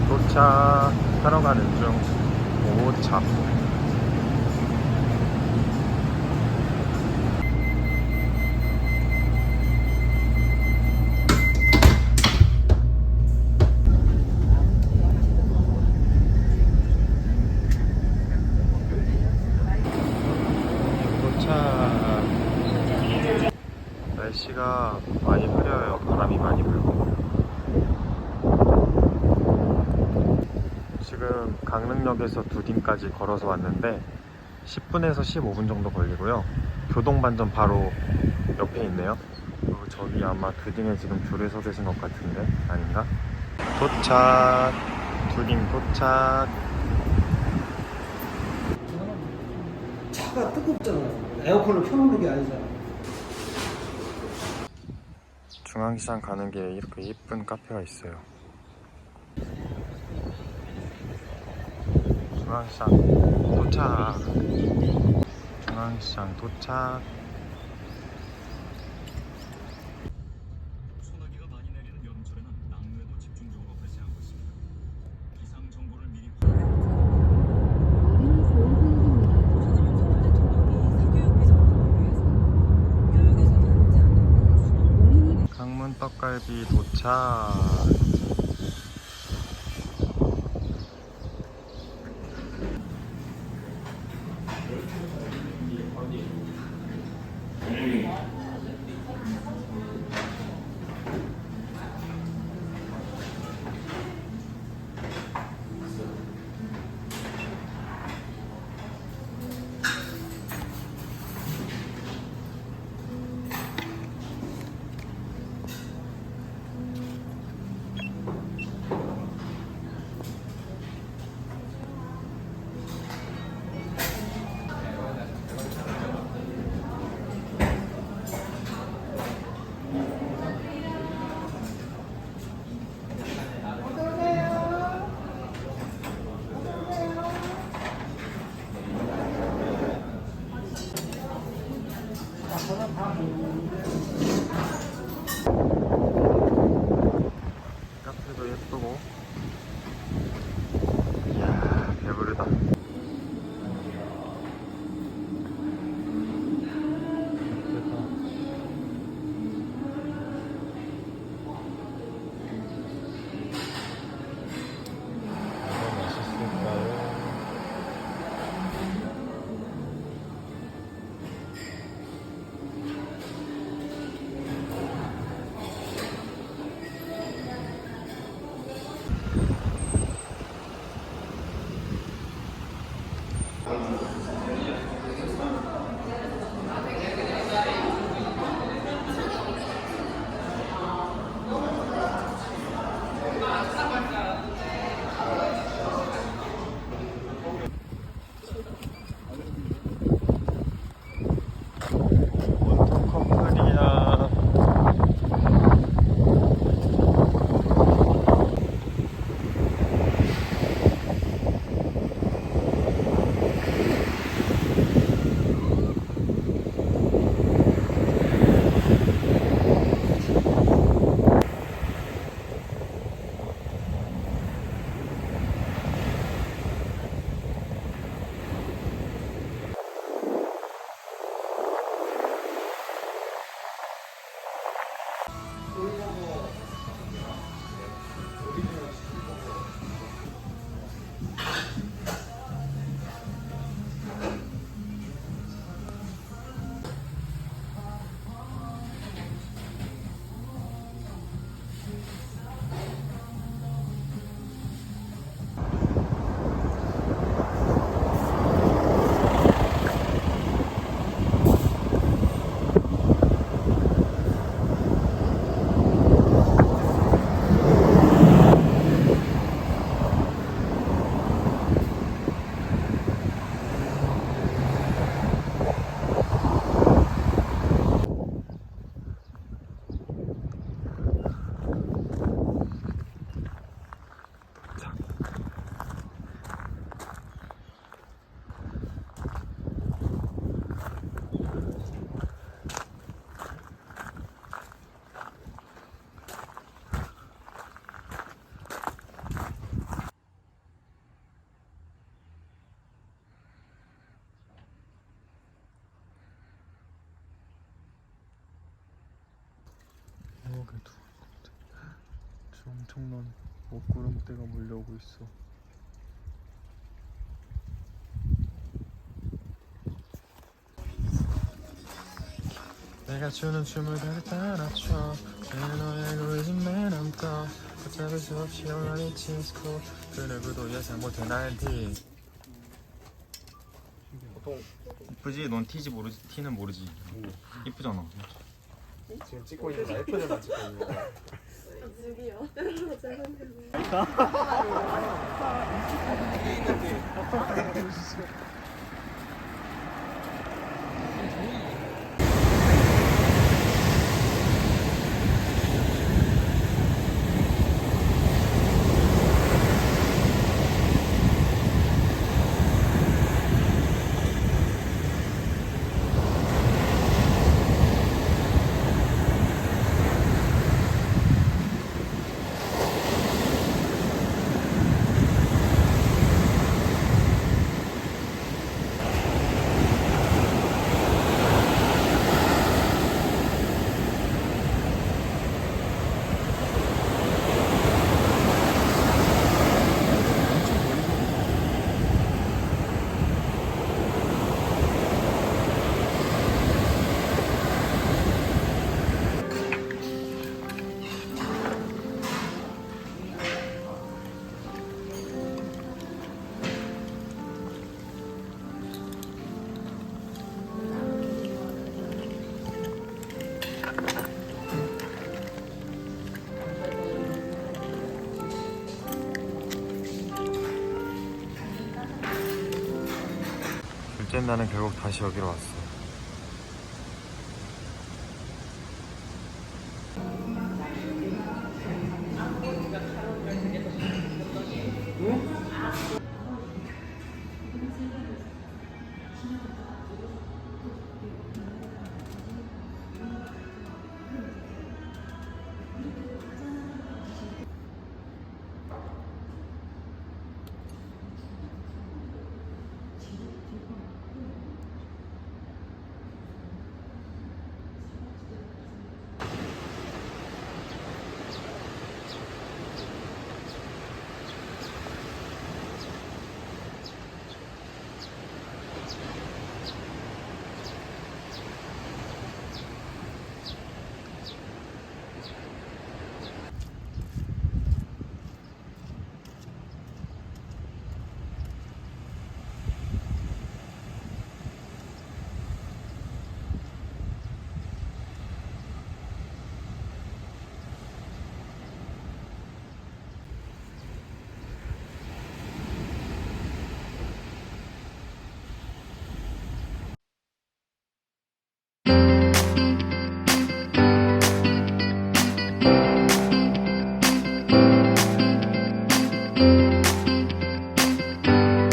도착하러 가는 중. 5차. 도착. 날씨가 많이 흐려요. 바람이 많이 불고. 지금 강릉역에서 두딘까지 걸어서 왔는데 10분에서 15분 정도 걸리고요. 교동반점 바로 옆에 있네요. 그리고 저기 아마 두딘에 지금 줄에 서 계신 것 같은데 아닌가? 도착. 두딘 도착. 차가 뜨겁잖아. 에어컨을 켜놓는 게 아니잖아. 중앙시장 가는 길에 이렇게 예쁜 카페가 있어요. 중앙시장 도착. 중앙시장 도착. 소나기가 많이 내리는 여름철에는 낙뢰도 집중적으로 발생하고 있습니다. 기상 정보를 미리 강문 떡갈비 도착. 카페도 예쁘고. 이야, 배부르다. 뭐가 맛있을까요? 원터커플이야. 엄청난 먹구름대가 몰려오고 있어. 내가 추는 춤을 다들 따라춰. 내 너의 그리즘에 남떠. 어차피 수없이 영원히 치스코. 그 누구도 예상 못해 나의 티. 보통 이쁘지? 넌 티지 모르지? 티는 모르지? 이쁘잖아. 지금 찍고 있는 라이프들만 찍고 있는 거야. 저기요. 죄송해요. 둘째 날은 결국 다시 여기로 왔어.